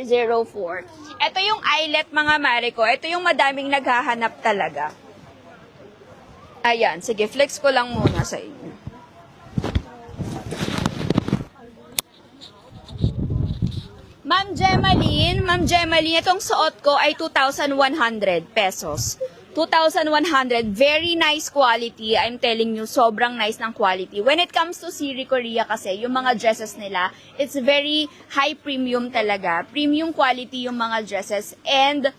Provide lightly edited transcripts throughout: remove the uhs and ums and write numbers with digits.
404. Ito yung eyelet mga Mariko. Ito yung madaming naghahanap talaga. Ayan, sige, flex ko lang muna sa inyo. Ma'am Gemaline, itong suot ko ay 2,100 pesos. 2,100, very nice quality. I'm telling you, sobrang nice ng quality. When it comes to Siri Korea kasi, yung mga dresses nila, it's very high premium talaga. Premium quality yung mga dresses and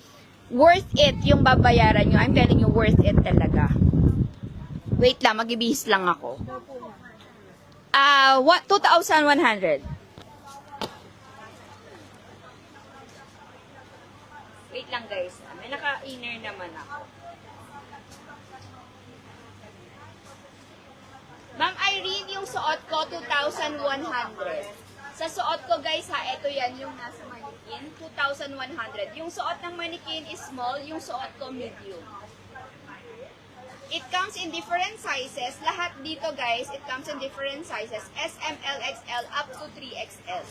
worth it yung babayaran nyo. I'm telling you, worth it talaga. Wait lang, mag-ibihis lang ako. 2,100. Wait lang guys, may naka-inner naman ako. Ma'am Irene, yung suot ko, 2,100. Sa suot ko guys ha, ito yan yung nasa mannequin, 2,100. Yung suot ng mannequin is small, yung suot ko medium. It comes in different sizes. Lahat dito guys, it comes in different sizes. S, M, L, XL, up to 3XL.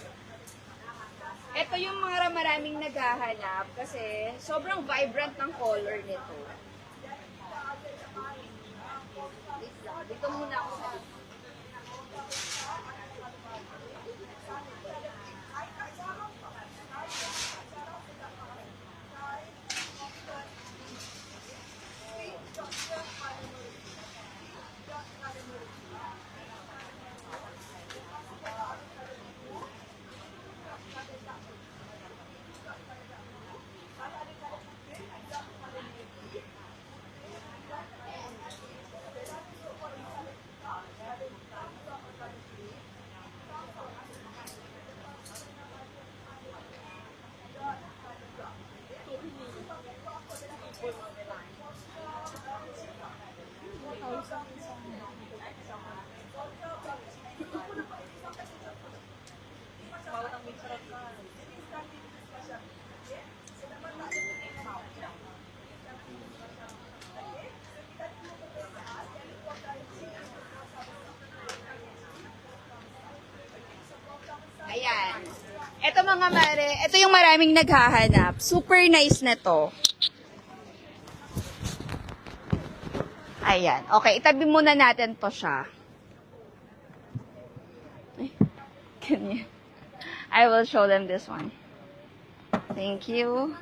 Ito yung mga maraming naghahanap kasi sobrang vibrant ng color nito. Dito muna ako sa dito. Ayan. Ito mga mare, ito yung maraming naghahanap. Super nice na to. Ayan. Okay, itabi muna natin to siya. Ay, ganyan. I will show them this one. Thank you.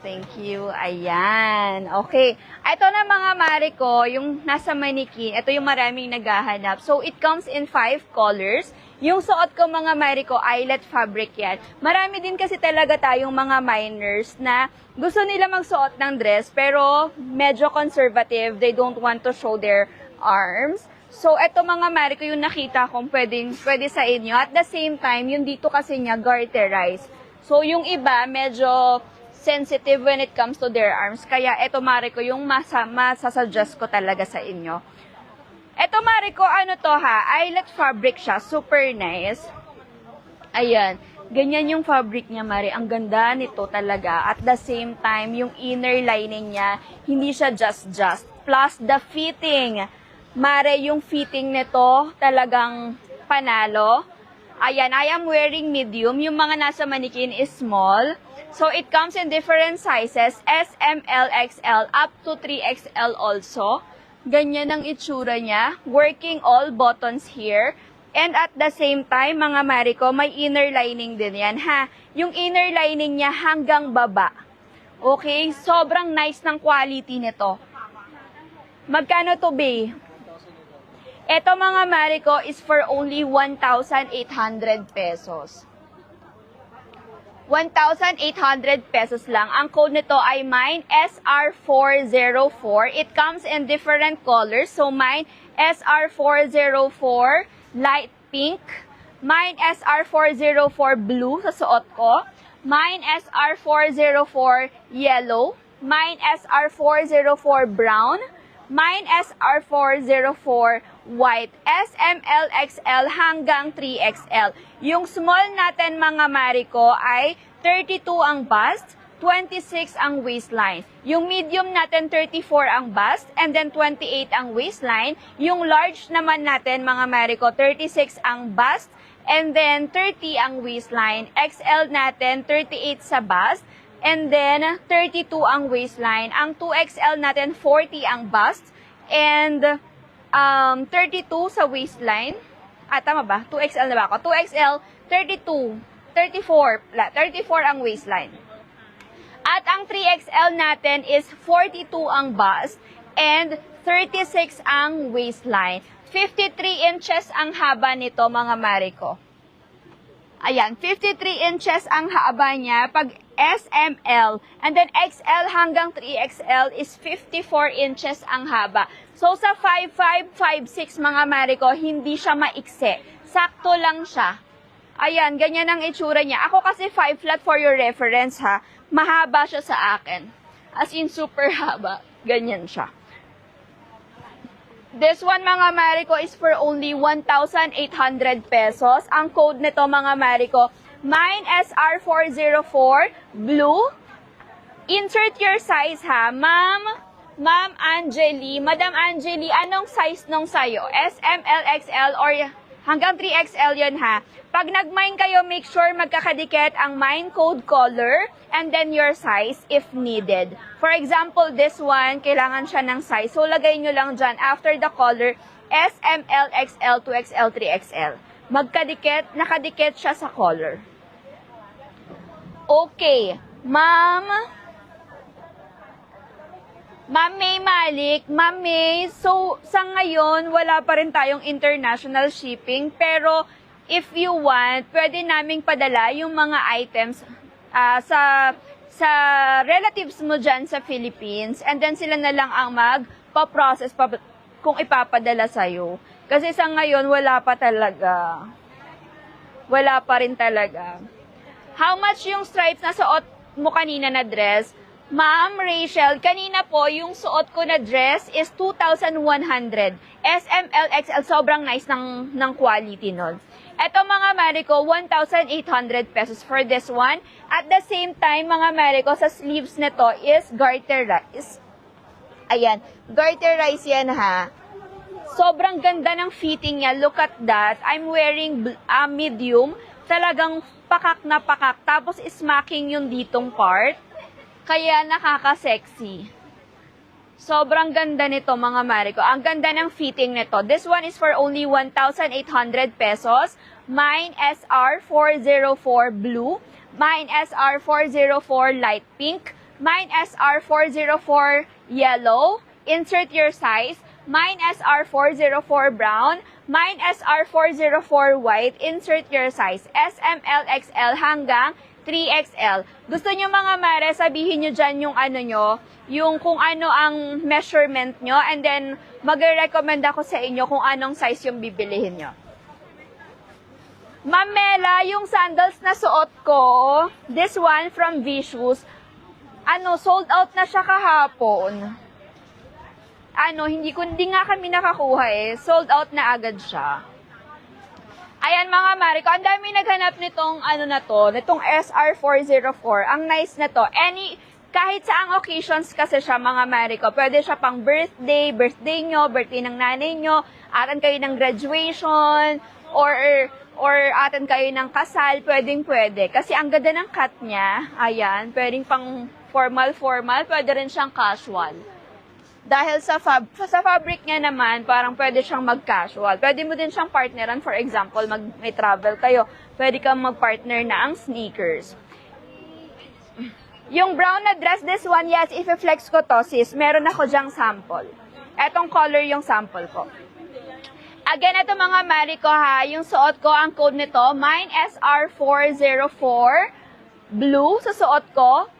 Thank you. Ayan. Okay. Ito na mga mare ko, yung nasa mannequin. Ito yung maraming naghahanap. So, it comes in 5 colors. Yung suot ko mga mare ko, eyelet fabric yan. Marami din kasi talaga tayong mga minors na gusto nila magsuot ng dress pero medyo conservative. They don't want to show their arms. So, ito mga mare ko yung nakita kong pwede sa inyo. At the same time, yung dito kasi niya garterized. So, yung iba medyo sensitive when it comes to their arms. Kaya ito mare ko yung masasuggest ko talaga sa inyo. Ito mare ko, ano to ha, eyelet fabric siya, super nice. Ayan, ganyan yung fabric niya mare, ang ganda nito talaga. At the same time, yung inner lining niya, hindi siya just. Plus the fitting. Mare, yung fitting nito talagang panalo. Ayan, I am wearing medium. Yung mga nasa mannequin is small. So, it comes in different sizes. S, M, L, XL, up to 3XL also. Ganyan ang itsura niya. Working all buttons here. And at the same time, mga mariko, may inner lining din yan, ha? Yung inner lining niya hanggang baba. Okay? Sobrang nice ng quality nito. Magkano to, be? Ito mga mariko is for only 1,800 pesos. 1,800 pesos lang. Ang code nito ay mine SR404. It comes in different colors. So mine SR404 light pink. Mine SR404 blue sa suot ko. Mine SR404 yellow. Mine SR404 brown. Mine SR404 white. S, M, L, XL hanggang 3XL. Yung small natin mga mariko ay 32 ang bust, 26 ang waistline. Yung medium natin 34 ang bust, and then 28 ang waistline. Yung large naman natin mga mariko 36 ang bust, And then, 30 ang waistline. XL natin, 38 sa bust. And then, 32 ang waistline. Ang 2XL natin, 40 ang bust. And 32 sa waistline. Tama ba? 2XL na ba ako? 2XL, 32, 34 ang waistline. At ang 3XL natin is 42 ang bust and 36 ang waistline. 53 inches ang haba nito, mga mare ko. Ayan, 53 inches ang haba niya pag SML. And then XL hanggang 3XL is 54 inches ang haba. So, sa 5'5", 5'6", mga mare ko, hindi siya maikse. Sakto lang siya. Ayan, ganyan ang itsura niya. Ako kasi 5 flat for your reference, ha. Mahaba siya sa akin. As in, super haba. Ganyan siya. This one, mga mare ko, is for only 1,800 pesos. Ang code nito, mga mare ko, mine SR404, blue. Insert your size, ha. Ma'am Angeli, Madam Angeli, anong size nung sayo? SML, XL, or hanggang 3XL yun, ha. Pag nag-mine kayo, make sure magkakadikit ang mine code color and then your size if needed. For example, this one, kailangan siya ng size. So, lagay nyo lang dyan after the color, SML, XL, 2XL, 3XL. Magkadikit, nakadikit siya sa color. Okay, Ma'am May Malik, Ma'am May, so sa ngayon, wala pa rin tayong international shipping, pero if you want, pwede naming padala yung mga items sa relatives mo dyan sa Philippines, and then sila na lang ang magpa-process kung ipapadala sa'yo. Kasi sa ngayon, wala pa talaga. Wala pa rin talaga. How much yung stripes na suot mo kanina na dress? Ma'am Rachel, kanina po, yung suot ko na dress is 2,100. SML, XL, sobrang nice ng quality nun. Ito, mga mare ko, 1,800 pesos for this one. At the same time, mga mare ko, sa sleeves nito is garter rice. Ayan, garter rice yan, ha. Sobrang ganda ng fitting niya. Look at that. I'm wearing medium. Talagang pakak na pakak. Tapos, smacking yung ditong part. Kaya nakaka-sexy. Sobrang ganda nito, mga mare ko. Ang ganda ng fitting nito. This one is for only 1,800 pesos. Mine SR404 blue. Mine SR404 light pink. Mine SR404 yellow. Insert your size. Mine SR404 brown. Mine SR404 white. Insert your size. SML, XL hanggang 3XL. Gusto nyo, mga mare, sabihin nyo dyan yung ano nyo, yung kung ano ang measurement nyo, and then mag-recommend ako sa inyo kung anong size yung bibilihin nyo. Ma'am Mela, yung sandals na suot ko, this one from V-Shoes, sold out na siya kahapon. Hindi nga kami nakakuha eh. Sold out na agad siya. Ayan, mga mare ko, ang dami naghanap nitong nitong SR404. Ang nice na to. Kahit saang occasions kasi siya, mga mare ko. Pwede siya pang birthday nyo, birthday ng nanay nyo, atan kayo ng graduation, or atan kayo ng kasal, pwede. Kasi ang ganda ng cut niya, ayan, pwedeng pang formal, pwede rin siyang casual. Dahil sa fabric niya naman, parang pwede siyang mag-casual. Pwede mo din siyang partneran. For example, may travel kayo. Pwede kang mag-partner na ang sneakers. Yung brown na dress, this one, yes, if-flex ko to, sis. Meron ako dyang sample. Etong color yung sample ko. Again, ito, mga mare ko, ha. Yung suot ko, ang code nito, mine SR404 blue sa suot ko.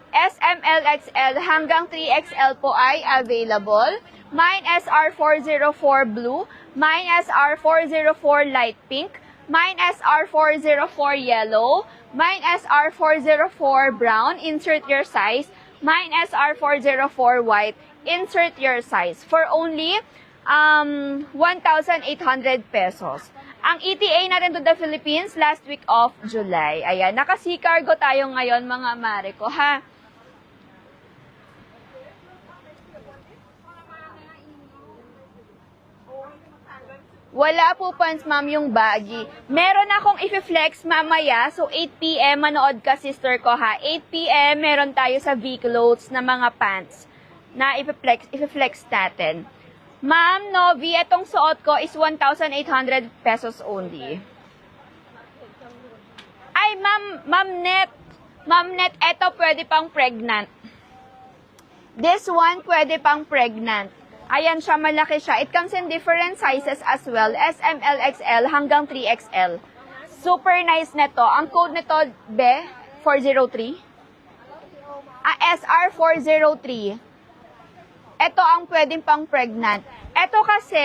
SML, XL hanggang 3XL po ay available. Mine SR404 blue. Mine SR404 light pink. Mine SR404 yellow. Mine SR404 brown. Insert your size. Mine SR404 white. Insert your size. For only 1,800 pesos. Ang ETA natin to the Philippines last week of July. Ayan, naka-sea cargo tayo ngayon, mga mare ko, ha? Wala po pants, ma'am, yung baggy. Meron akong i-flex mamaya. So, 8 p.m. manood ka, sister ko, ha? 8 p.m. meron tayo sa V-Clothes na mga pants na i-flex natin. Ma'am, Novi, itong suot ko is 1,800 pesos only. Ay, Ma'am Net, eto pwede pang pregnant. This one, pwede pang pregnant. Ayan siya, malaki siya. It comes in different sizes as well. S, M, L, XL hanggang 3XL. Super nice nito. Ang code nito, B403. SR403. Ito ang pwedeng pang pregnant. Ito kasi,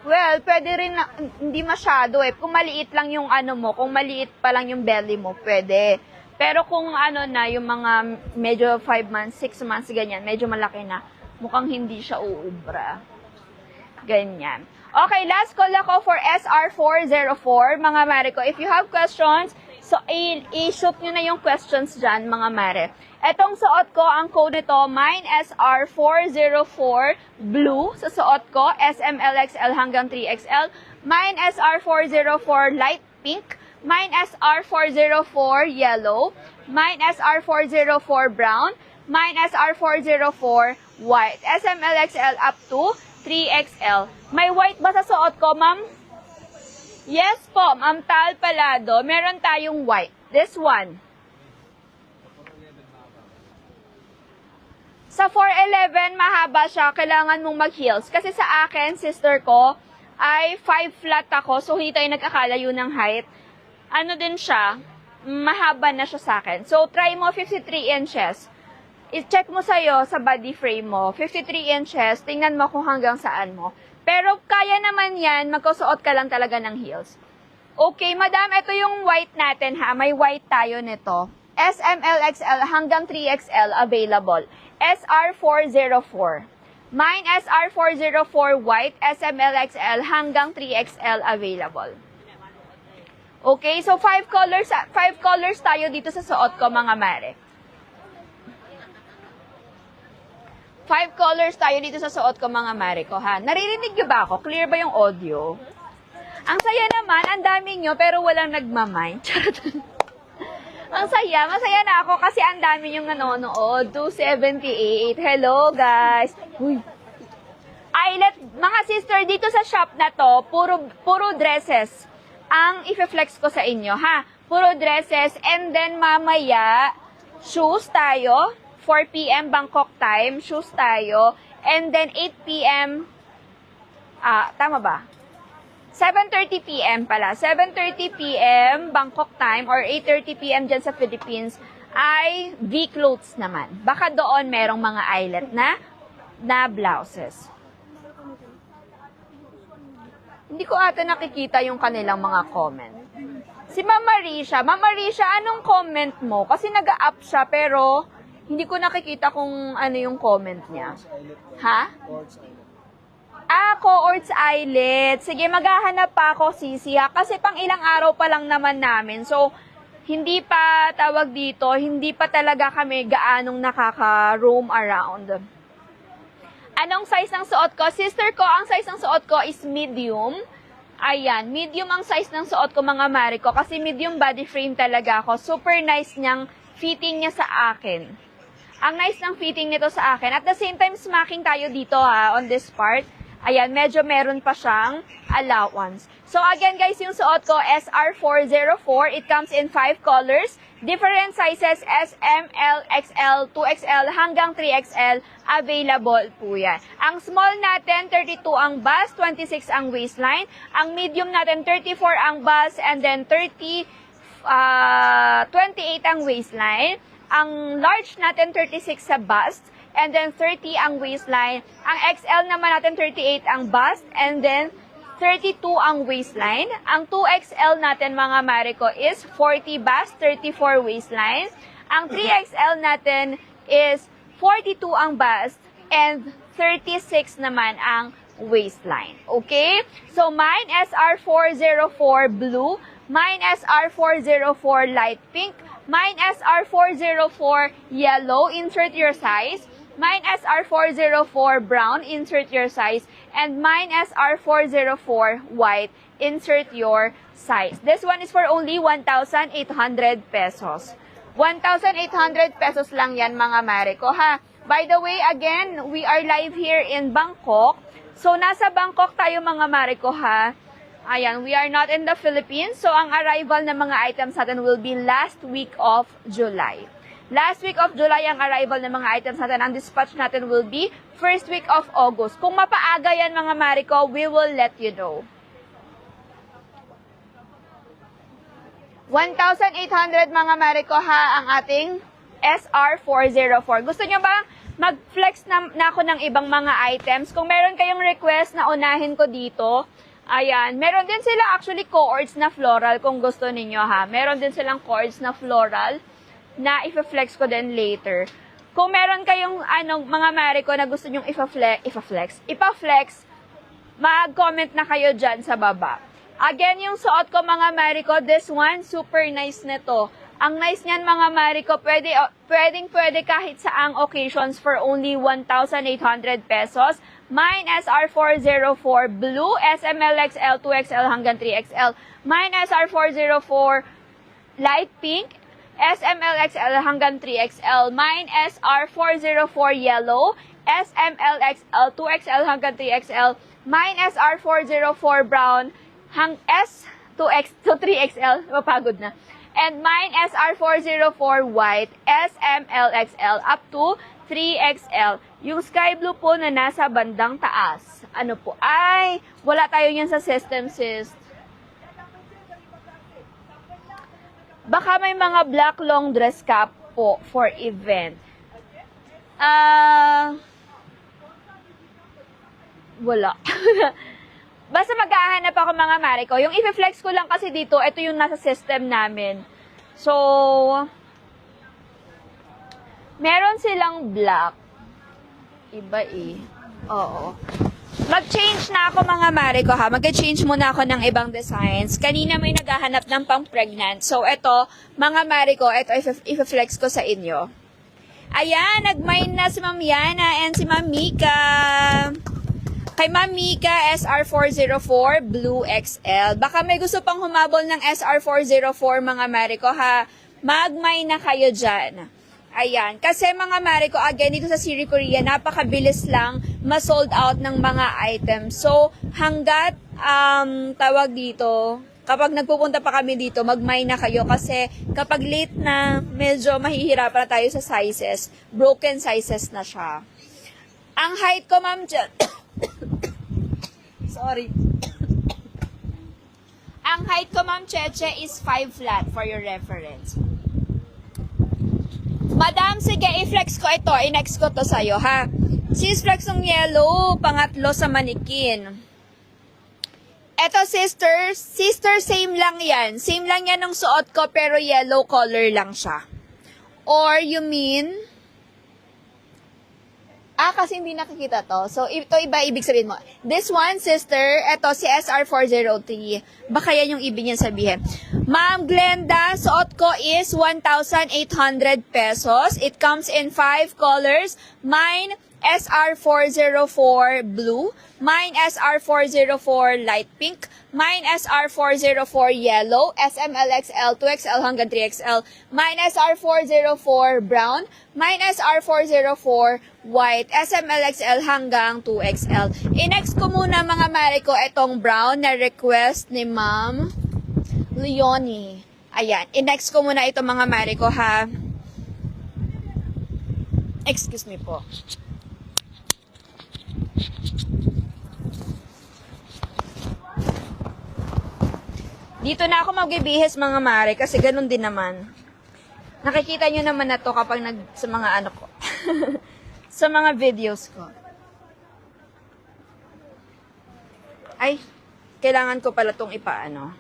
well, pwede rin na, hindi masyado eh. Kung maliit lang yung ano mo, kung maliit pa lang yung belly mo, pwede. Pero kung ano na, yung mga medyo 5 months, 6 months, ganyan, medyo malaki na, mukhang hindi siya uubra. Ganyan. Okay, last call ako for SR404, mga mare ko. If you have questions, so i-shoot nyo na yung questions dyan, mga mare. Etong suot ko, ang code nito, mine SR404 blue. Sa suot ko, SMLXL hanggang 3XL. Mine SR404 light pink. Mine SR404 yellow. Mine SR404 brown. Mine SR404 white. SMLXL up to 3XL. May white ba sa suot ko, ma'am? Yes po, Ma'am Tal Palado. Meron tayong white. This one. Sa 4'11", mahaba siya. Kailangan mong mag-heels. Kasi sa akin, sister ko, ay 5 flat ako. So, hindi tayo nagkakalayo ng height. Ano din siya? Mahaba na siya sa akin. So, try mo 53 inches. I-check mo sa'yo sa body frame mo. 53 inches. Tingnan mo kung hanggang saan mo. Pero, kaya naman yan. Magkusuot ka lang talaga ng heels. Okay, madam. Ito yung white natin, ha? May white tayo nito. SMLXL hanggang 3XL available. SR404. Mine SR404 white, SMLXL hanggang 3XL available. Okay, so 5 colors tayo dito sa suot ko, mga mare. 5 colors tayo dito sa suot ko, mga mare ko, ha? Naririnig niyo ba ako? Clear ba yung audio? Ang saya naman, ang dami nyo, pero walang nagmamind. Ang saya, masaya na ako kasi ang dami yung nanonood. 278. Hello, guys. Uy. Eyelet, mga sister, dito sa shop na to, puro dresses ang i-flex ko sa inyo, ha? Puro dresses. And then, mamaya, shoes tayo. 4 p.m. Bangkok time, shoes tayo. And then, 8 p.m. Tama ba? 7:30 p.m. pala. 7:30 p.m. Bangkok time or 8:30 p.m. dyan sa Philippines ay V-Clothes naman. Baka doon merong mga eyelet na blouses. Hindi ko ata nakikita yung kanilang mga comment. Si Ma'am Marisha, anong comment mo? Kasi nag-up siya pero hindi ko nakikita kung ano yung comment niya. Ha? Coords Eyelet. Sige, maghahanap pa ako, Sisi, ha? Kasi pang ilang araw pa lang naman namin. So, hindi pa tawag dito, hindi pa talaga kami gaanong nakaka-roam around. Anong size ng suot ko? Sister ko, ang size ng suot ko is medium. Ayan, medium ang size ng suot ko, mga mare ko. Kasi medium body frame talaga ako. Super nice niyang fitting niya sa akin. Ang nice ng fitting nito sa akin. At the same time, smacking tayo dito, ha, on this part. Ayan, medyo meron pa siyang allowance. So, again, guys, yung suot ko, SR404. It comes in 5 colors. Different sizes, S, M, L, XL, 2XL, hanggang 3XL. Available po yan. Ang small natin, 32 ang bust, 26 ang waistline. Ang medium natin, 34 ang bust, and then 28 ang waistline. Ang large natin, 36 sa bust. And then 30 ang waistline. Ang XL naman natin 38 ang bust and then 32 ang waistline. Ang 2XL natin, mga mare ko, is 40 bust, 34 waistline. Ang 3XL natin is 42 ang bust and 36 naman ang waistline. Okay? So mine SR404 blue, mine SR404 light pink, mine SR404 yellow. Insert your size. Mine SR404 brown, insert your size. And mine SR404 white, insert your size. This one is for only 1,800 pesos. 1,800 pesos lang yan mga mare ko ha. By the way, again, we are live here in Bangkok. So, nasa Bangkok tayo mga mare ko ha. Ayan, we are not in the Philippines. So, ang arrival ng mga items natin will be last week of July. Last week of July ang arrival ng mga items natin. Ang dispatch natin will be first week of August. Kung mapaaga yan mga mare ko, we will let you know. 1,800 mga mare ko ha ang ating SR404. Gusto nyo ba mag-flex na ako ng ibang mga items? Kung meron kayong request na unahin ko dito, ayan, meron din sila actually cords na floral kung gusto ninyo ha. Meron din silang cords na floral na ipa-flex ko din later. Kung meron kayong mga mare ko na gusto nyong ipa-flex, mag-comment na kayo dyan sa baba. Again, yung suot ko mga mare ko, this one, super nice nito. Ang nice niyan mga mare ko, pwede kahit saang occasions for only 1,800 pesos. Mine SR404 blue, SMLXL, 2XL hanggang 3XL. Mine SR404 light pink, SMLXL hanggang 3XL. Mine SR404 yellow, SMLXL, 2XL hanggang 3XL. Mine SR404 brown, S to 3XL, mapagod na. And mine SR404 white, SMLXL up to 3XL. Yung sky blue po na nasa bandang taas. Ano po? Ay, wala tayo yan sa system, sis. Baka may mga black long dress cap po for event. Wala. Basta maghahanap ako mga mare ko. Yung i-flex ko lang kasi dito, ito yung nasa system namin. So, meron silang black. Iba eh. Oo. Mag-change na ako mga mare ko ha. Mag-change muna ako ng ibang designs. Kanina may naghahanap ng pang-pregnant. So, ito, mga mare ko, ito i-flex ko sa inyo. Ayan, nag-mine na si Ma'am Yana and si Ma'am Mika. Kay Ma'am Mika, SR404, Blue XL. Baka may gusto pang humabol ng SR404, mga mare ko, ha? Mag-mine na kayo dyan. Ayan. Kasi mga mare ko, again, dito sa Siri Korea, napakabilis lang ma-sold out ng mga items. So, hanggat, tawag dito, kapag nagpupunta pa kami dito, mag-mine na kayo. Kasi, kapag late na, medyo mahihirapan na tayo sa sizes. Broken sizes na siya. Ang height ko, ma'am, sorry. Ang height ko, Ma'am Cheche, is 5 flat for your reference. Madam, sige, i-flex ko ito. I-next ko to sa'yo, ha? Sis, flex ng yellow, pangatlo sa manikin. Eto, sister, same lang yan. Same lang yan ng suot ko, pero yellow color lang siya. Or, you mean... kasi hindi nakikita to. So, ito iba ibig sabihin mo. This one, sister, ito si SR403. Baka yan yung ibig niya sabihin. Ma'am Glenda, suot ko is 1,800 pesos. It comes in 5 colors. Mine, SR404 blue. Mine, SR404 light pink. Mine, SR404 yellow. SMLXL, 2XL hanggang 3XL. Mine, SR404 brown. Mine, SR404 white. SMLXL hanggang 2XL. I-next ko muna mga mare ko itong brown na request ni Ma'am Leonie. Ayan. I-next ko muna ito mga mare ko ha. Excuse me po. Dito na ako magbibihis mga mare kasi ganun din naman. Nakikita nyo naman na to kapag sa mga ano ko. Sa mga videos ko. Ay, kailangan ko pala tong ipaano.